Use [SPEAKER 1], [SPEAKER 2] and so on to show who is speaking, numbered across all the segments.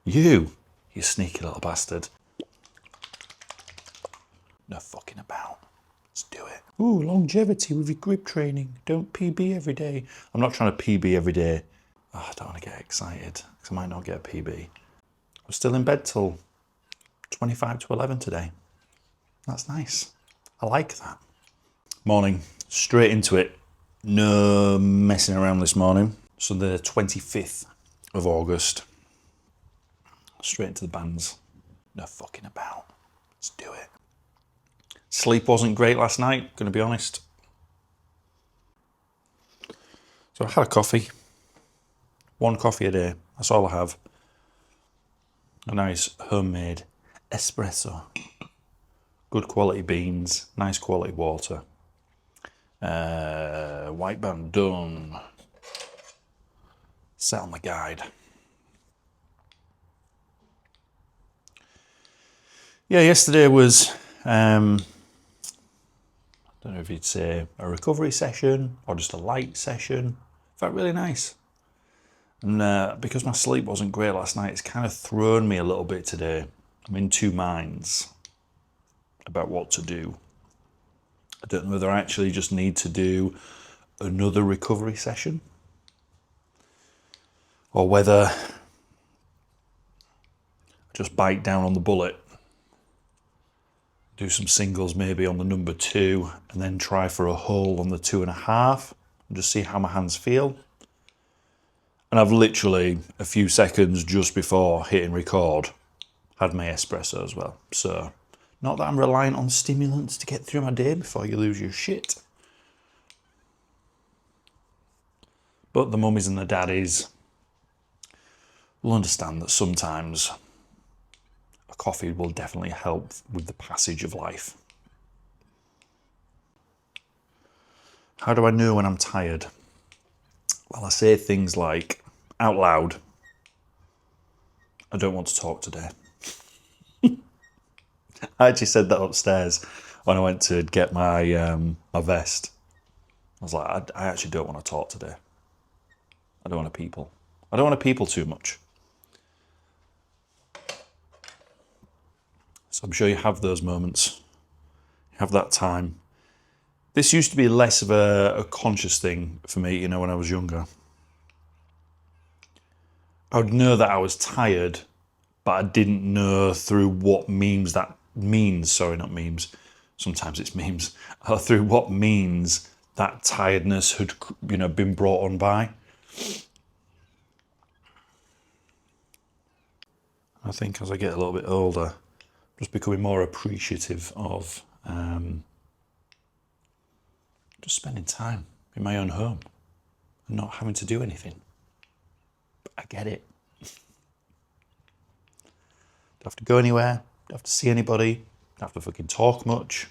[SPEAKER 1] You sneaky little bastard. No fucking about. Let's do it. Ooh, longevity with your grip training. Don't PB every day. I'm not trying to PB every day. Oh, I don't want to get excited because I might not get a PB. I'm still in bed till 25 to 11 today. That's nice. I like that. Morning. Straight into it. No messing around this morning. So the 25th of August. Straight into the bands. No fucking about. Let's do it. Sleep wasn't great last night, gonna be honest. So I had a coffee. One coffee a day. That's all I have. A nice homemade espresso. Good quality beans. Nice quality water. White band done. Set on the guide. Yeah, yesterday was, I don't know if you'd say a recovery session or just a light session. Felt really nice. And because my sleep wasn't great last night, it's kind of thrown me a little bit today. I'm in two minds about what to do. I don't know whether I actually just need to do another recovery session or whether I just bite down on the bullet, do some singles maybe on the number 2 and then try for a hull on the 2.5 and just see how my hands feel. And I've literally a few seconds just before hitting record had my espresso as well. So not that I'm reliant on stimulants to get through my day before you lose your shit. But the mummies and the daddies will understand that sometimes a coffee will definitely help with the passage of life. How do I know when I'm tired? Well, I say things like, out loud, I don't want to talk today. I actually said that upstairs when I went to get my my vest. I was like, I actually don't want to talk today. I don't want to people. I don't want to people too much. So I'm sure you have those moments. You have that time. This used to be less of a conscious thing for me, when I was younger. I would know that I was tired, but I didn't know through what means that means. Sorry, not memes. Sometimes it's memes. Through what means that tiredness had, been brought on by. I think as I get a little bit older, I'm just becoming more appreciative of just spending time in my own home and not having to do anything. But I get it. Don't have to go anywhere, don't have to see anybody, don't have to fucking talk much.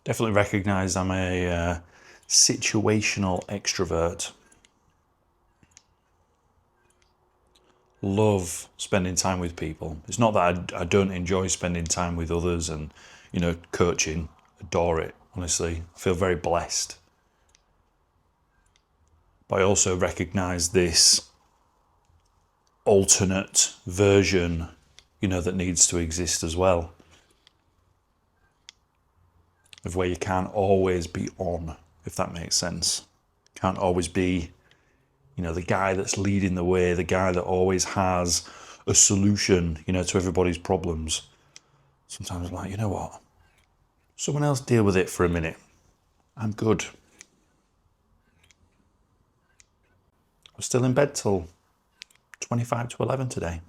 [SPEAKER 1] Definitely recognise I'm a situational extrovert. Love spending time with people. It's not that I don't enjoy spending time with others and, coaching. Adore it, honestly. I feel very blessed. But I also recognise this alternate version, that needs to exist as well. Of where you can't always be on, if that makes sense. Can't always be, the guy that's leading the way, the guy that always has a solution, to everybody's problems. Sometimes I'm like, you know what? Someone else deal with it for a minute. I'm good. I'm still in bed till 25 to 11 today.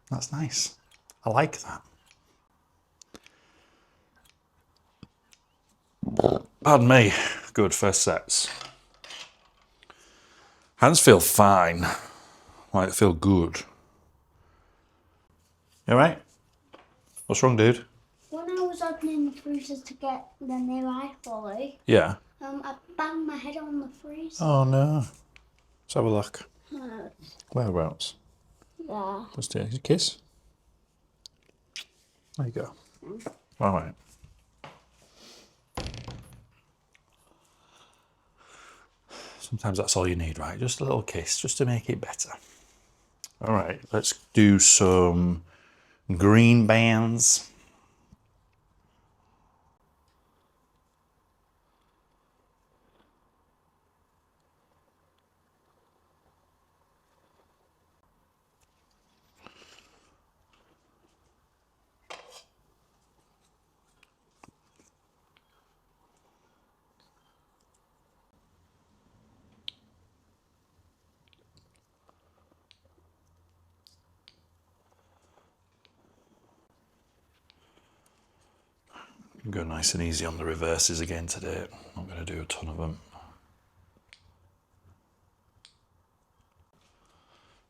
[SPEAKER 1] That's nice. I like that. Pardon me. Good, first sets. Hands feel fine. Like, feel good. You alright? What's wrong, dude?
[SPEAKER 2] When I was opening the freezers to get the new iFollow,
[SPEAKER 1] Yeah.
[SPEAKER 2] I banged my head on the freezer.
[SPEAKER 1] Oh no. Let's have a look.
[SPEAKER 2] Hurts.
[SPEAKER 1] Whereabouts?
[SPEAKER 2] Yeah.
[SPEAKER 1] Just take a kiss. There you go. Alright. Sometimes that's all you need, right? Just a little kiss, just to make it better. All right, let's do some green bands. Go nice and easy on the reverses again today. I'm not going to do a ton of them.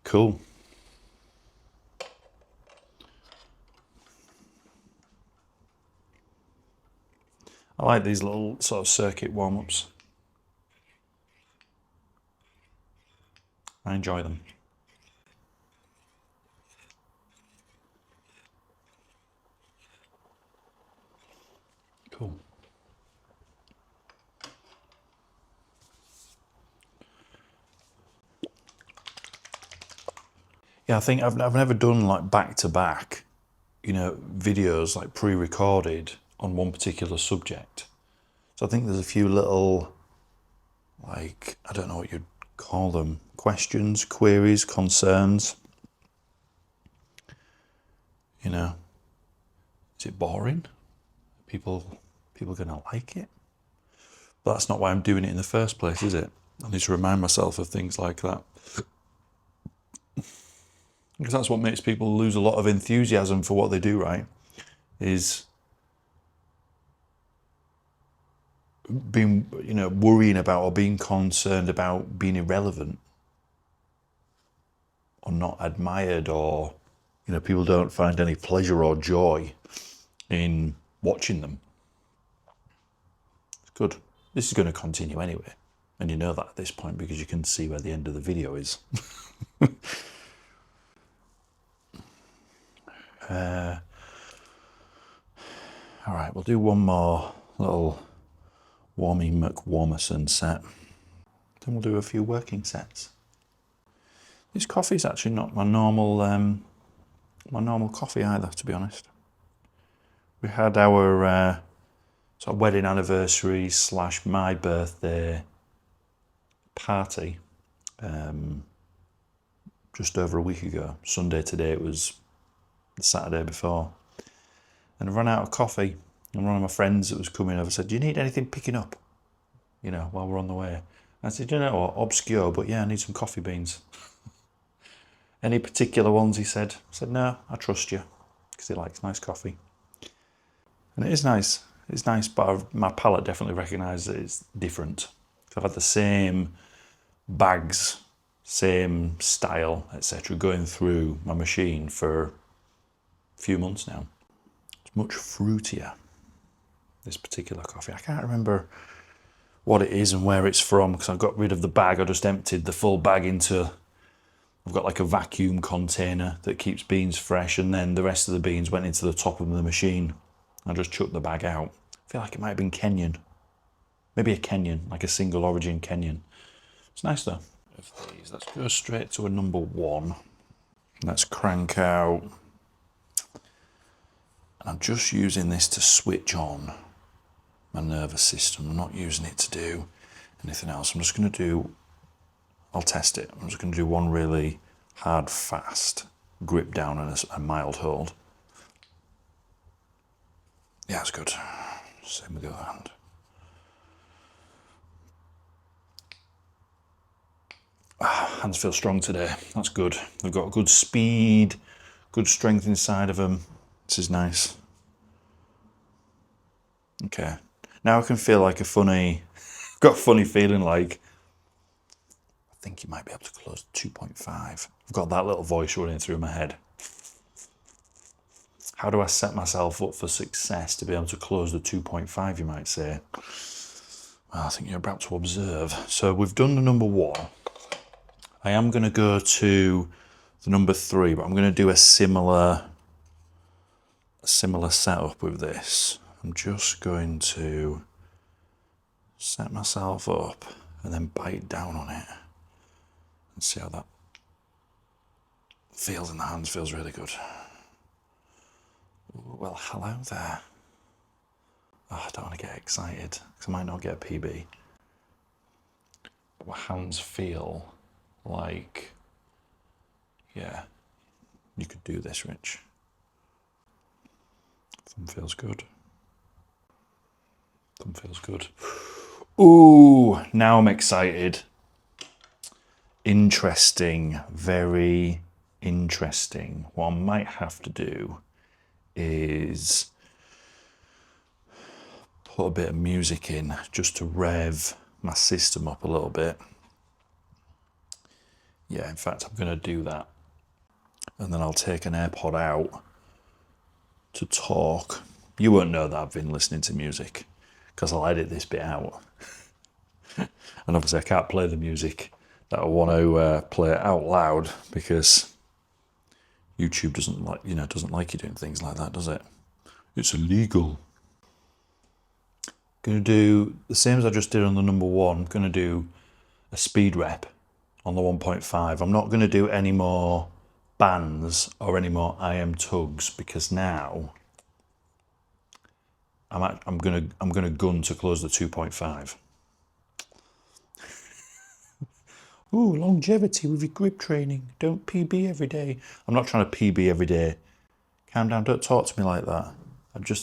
[SPEAKER 1] Cool. I like these little sort of circuit warm-ups. I enjoy them. Cool. Yeah, I think I've never done like back-to-back, you know, videos like pre-recorded on one particular subject. So I think there's a few little, like, I don't know what you'd call them, questions, queries, concerns. You know, is it boring? People gonna like it? But that's not why I'm doing it in the first place, is it? I need to remind myself of things like that. Because that's what makes people lose a lot of enthusiasm for what they do, right? Is being, you know, worrying about or being concerned about being irrelevant or not admired, or, you know, people don't find any pleasure or joy in watching them. It's good. This is going to continue anyway. And you know that at this point because you can see where the end of the video is. All right, we'll do one more little Warmy McWarmerson set. Then we'll do a few working sets. This coffee's actually not my normal coffee either, to be honest. We had our sort of wedding anniversary / my birthday party just over a week ago. Sunday today, it was the Saturday before. And I ran out of coffee. And one of my friends that was coming over said, "Do you need anything picking up, you know, while we're on the way?" I said, "You know what, obscure, but yeah, I need some coffee beans." "Any particular ones?" he said. I said, "No, I trust you," because he likes nice coffee. And it is nice. It's nice, but my palate definitely recognises that it's different. I've had the same bags, same style, etc., going through my machine for a few months now. It's much fruitier, this particular coffee. I can't remember what it is and where it's from because I got rid of the bag. I just emptied the full bag into, I've got like a vacuum container that keeps beans fresh, and then the rest of the beans went into the top of the machine. I just chucked the bag out. I feel like it might have been Kenyan. Maybe a Kenyan, like a single origin Kenyan. It's nice though. Of these, let's go straight to a number 1. Let's crank out. And I'm just using this to switch on my nervous system. I'm not using it to do anything else. I'm just going to do, I'll test it. I'm just going to do one really hard, fast grip down and a mild hold. Yeah, it's good. Same with the other hand. Hands feel strong today. That's good. They've got good speed, good strength inside of them. This is nice. Okay. Now I can feel like got a funny feeling like, I think you might be able to close 2.5. I've got that little voice running through my head. How do I set myself up for success to be able to close the 2.5, you might say? Well, I think you're about to observe. So we've done the number 1. I am going to go to the number 3, but I'm going to do a similar setup with this. I'm just going to set myself up and then bite down on it and see how that feels in the hands. Feels really good. Ooh, well, hello there. Oh, I don't want to get excited because I might not get a PB. But my hands feel like, yeah, you could do this, Rich. Thumb feels good. Thumb feels good. Ooh, now I'm excited. Interesting, very interesting. What I might have to do is put a bit of music in just to rev my system up a little bit. Yeah, in fact, I'm going to do that. And then I'll take an AirPod out to talk. You won't know that I've been listening to music because I'll edit this bit out. And obviously I can't play the music that I want to play out loud because YouTube doesn't like you doing things like that, does it? It's illegal. Going to do the same as I just did on the number one. I'm going to do a speed rep on the 1.5. I'm not going to do any more bands or any more IM tugs because now I'm going to gun to close the 2.5. Ooh, longevity with your grip training. Don't PB every day. I'm not trying to PB every day. Calm down, don't talk to me like that.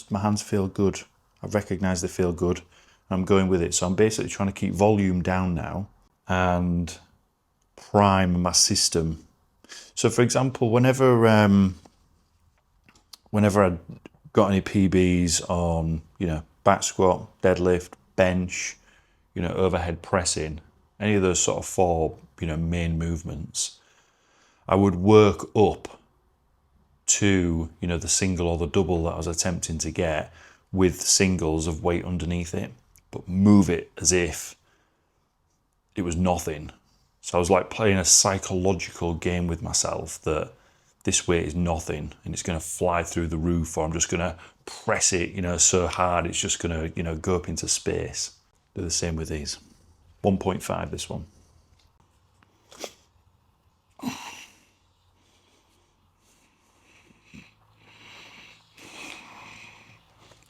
[SPEAKER 1] My hands feel good. I've recognised they feel good. I'm going with it. So I'm basically trying to keep volume down now and prime my system. So for example, whenever I got any PBs on, back squat, deadlift, bench, overhead pressing, any of those sort of four, main movements, I would work up to, the single or the double that I was attempting to get with singles of weight underneath it, but move it as if it was nothing. So I was like playing a psychological game with myself that this weight is nothing and it's going to fly through the roof, or I'm just going to press it, so hard it's just going to, go up into space. Do the same with these. 1.5, this one.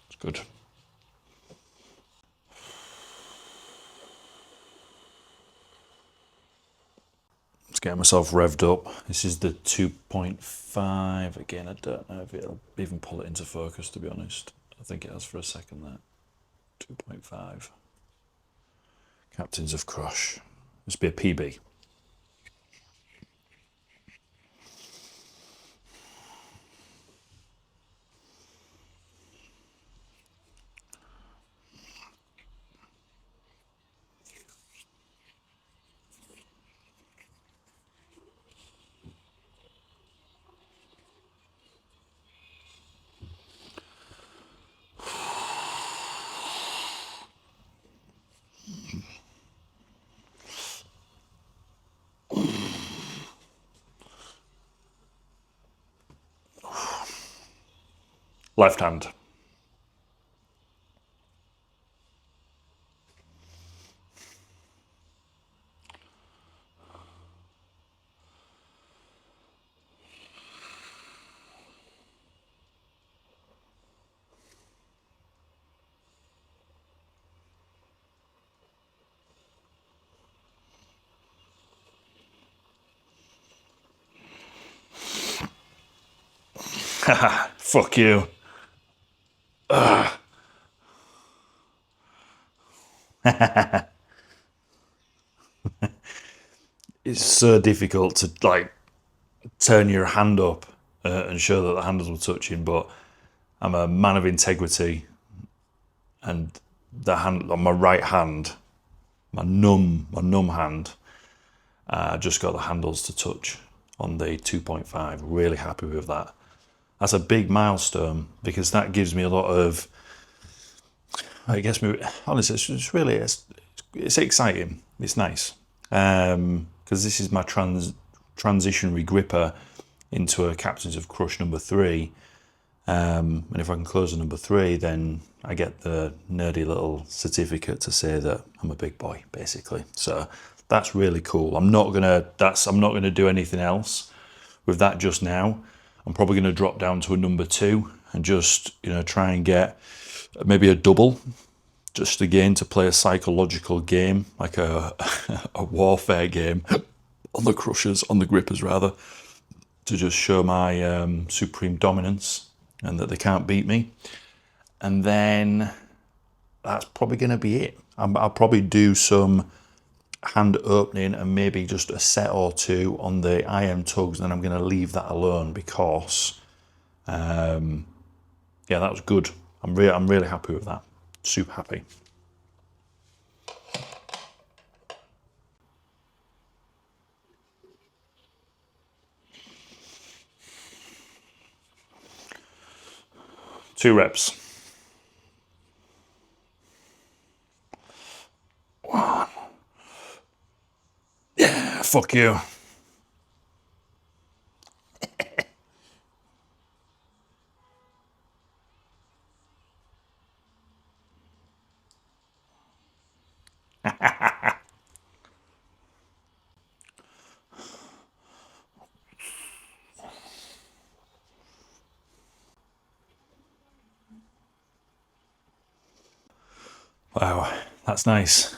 [SPEAKER 1] It's good. Let's get myself revved up. This is the 2.5. Again, I don't know if it'll even pull it into focus, to be honest. I think it has for a second there. 2.5. Captains of Crush. This will be a PB. Left hand. Haha, fuck you. It's so difficult to turn your hand up and show that the handles were touching, but I'm a man of integrity, and the hand on my right hand, my numb hand, I just got the handles to touch on the 2.5. Really happy with that. That's a big milestone because that gives me a lot of, I guess, honestly, it's exciting. It's nice because this is my transitionary gripper into a Captains of Crush number 3, And if I can close a number 3, then I get the nerdy little certificate to say that I'm a big boy, basically. So that's really cool. I'm not gonna do anything else with that just now. I'm probably gonna drop down to a number 2 and just, try and get maybe a double, just again to play a psychological game, like a warfare game on the crushers, on the grippers rather, to just show my supreme dominance and that they can't beat me. And then that's probably going to be it. I'll probably do some hand opening and maybe just a set or 2 on the IM tugs, and then I'm going to leave that alone because, yeah, that was good. I'm really happy with that. Super happy. Two reps. 1. Yeah, fuck you. Wow, that's nice.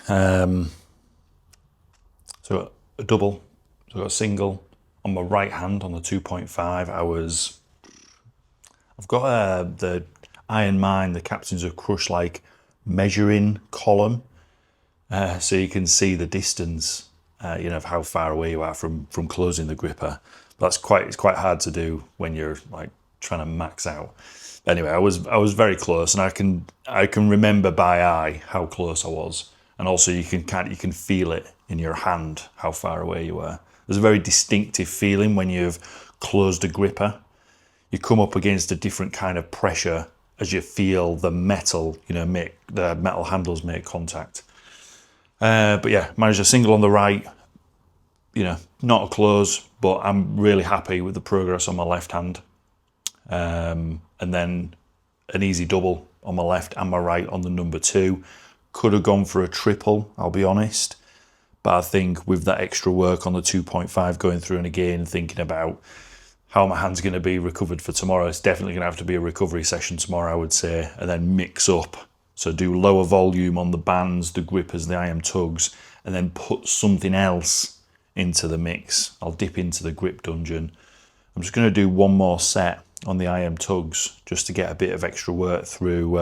[SPEAKER 1] So a double, so I got a single on my right hand on the 2.5. I've got the Iron Mine, the Captains of Crush, like measuring column, so you can see the distance, of how far away you are from closing the gripper. But it's quite hard to do when you're like trying to max out. Anyway, I was very close, and I can remember by eye how close I was, and also you can feel it in your hand how far away you were. There's a very distinctive feeling when you've closed a gripper. You come up against a different kind of pressure as you feel the metal, make the metal handles make contact. But yeah, managed a single on the right. Not a close, but I'm really happy with the progress on my left hand. And then an easy double on my left and my right on the number 2. Could have gone for a triple, I'll be honest. But I think with that extra work on the 2.5 going through and again thinking about how my hand's going to be recovered for tomorrow, it's definitely going to have to be a recovery session tomorrow, I would say, and then mix up. So do lower volume on the bands, the grippers, the IM tugs, and then put something else into the mix. I'll dip into the grip dungeon. I'm just going to do one more set on the IM tugs just to get a bit of extra work through,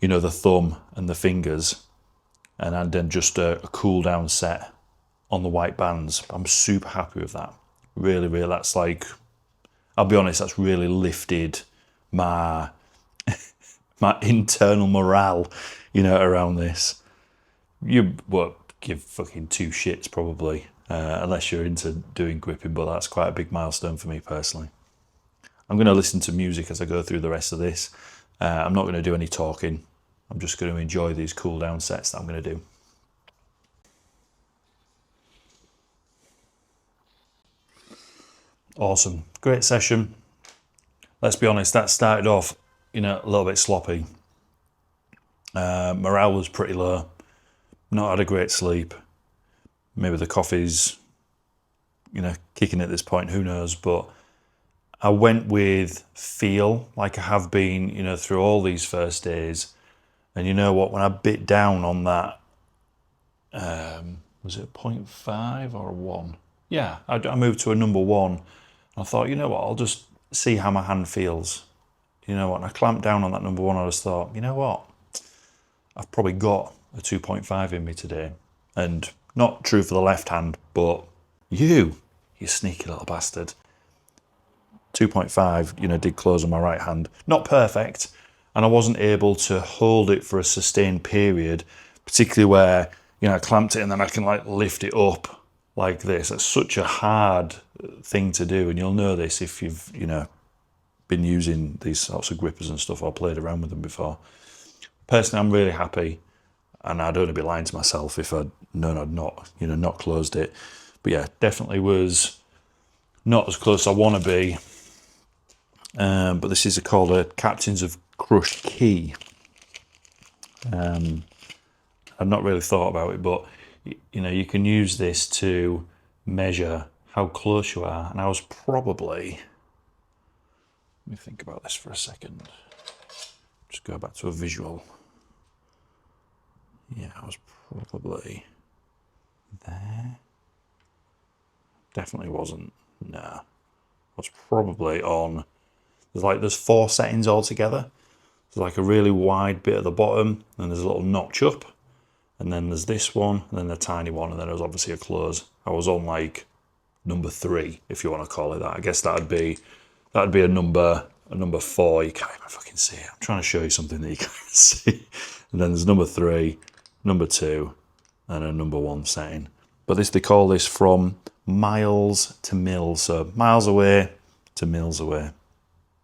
[SPEAKER 1] the thumb and the fingers, and then just a cool down set on the white bands. I'm super happy with that. Really, that's like, I'll be honest, that's really lifted my internal morale, around this. You won't give fucking 2 shits probably, unless you're into doing gripping, but that's quite a big milestone for me personally. I'm going to listen to music as I go through the rest of this. I'm not going to do any talking. I'm just going to enjoy these cool down sets that I'm going to do. Awesome. Great session. Let's be honest, that started off, a little bit sloppy. Morale was pretty low. Not had a great sleep. Maybe the coffee's, kicking at this point, who knows, but I went with feel, like I have been, through all these first days. And you know what, when I bit down on that, was it 0.5 or 1? Yeah, I moved to a number 1. I thought, you know what, I'll just see how my hand feels. You know what, and I clamped down on that number 1. I just thought, you know what, I've probably got a 2.5 in me today. And not true for the left hand, but you sneaky little bastard. 2.5, did close on my right hand. Not perfect, and I wasn't able to hold it for a sustained period, particularly where, I clamped it and then I can like lift it up like this. That's such a hard thing to do, and you'll know this if you've, been using these sorts of grippers and stuff or played around with them before. Personally, I'm really happy, and I'd only be lying to myself if I'd known I'd not closed it. But yeah, definitely was not as close as I want to be. but this is called a Captains of Crushed Key. I've not really thought about it, but you know, you can use this to measure how close you are. And I was probably, let me think about this for a second. Just go back to a visual. Yeah, I was probably there. Definitely wasn't. Nah. I was probably on, there's 4 settings altogether. There's like a really wide bit at the bottom, and there's a little notch up, and then there's this one, and then the tiny one, and then there's obviously a close. I was on like number 3, if you want to call it that. I guess that'd be a number 4. You can't even fucking see it. I'm trying to show you something that you can't see. And then there's number 3, number 2, and a number 1 setting. But they call this from miles to mils, so miles away to mils away.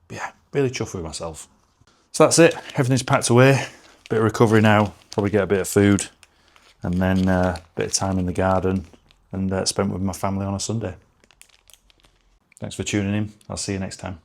[SPEAKER 1] But yeah, really chuffed with myself. So that's it. Everything's packed away. Bit of recovery now. Probably get a bit of food, and then a bit of time in the garden, and spent with my family on a Sunday. Thanks for tuning in. I'll see you next time.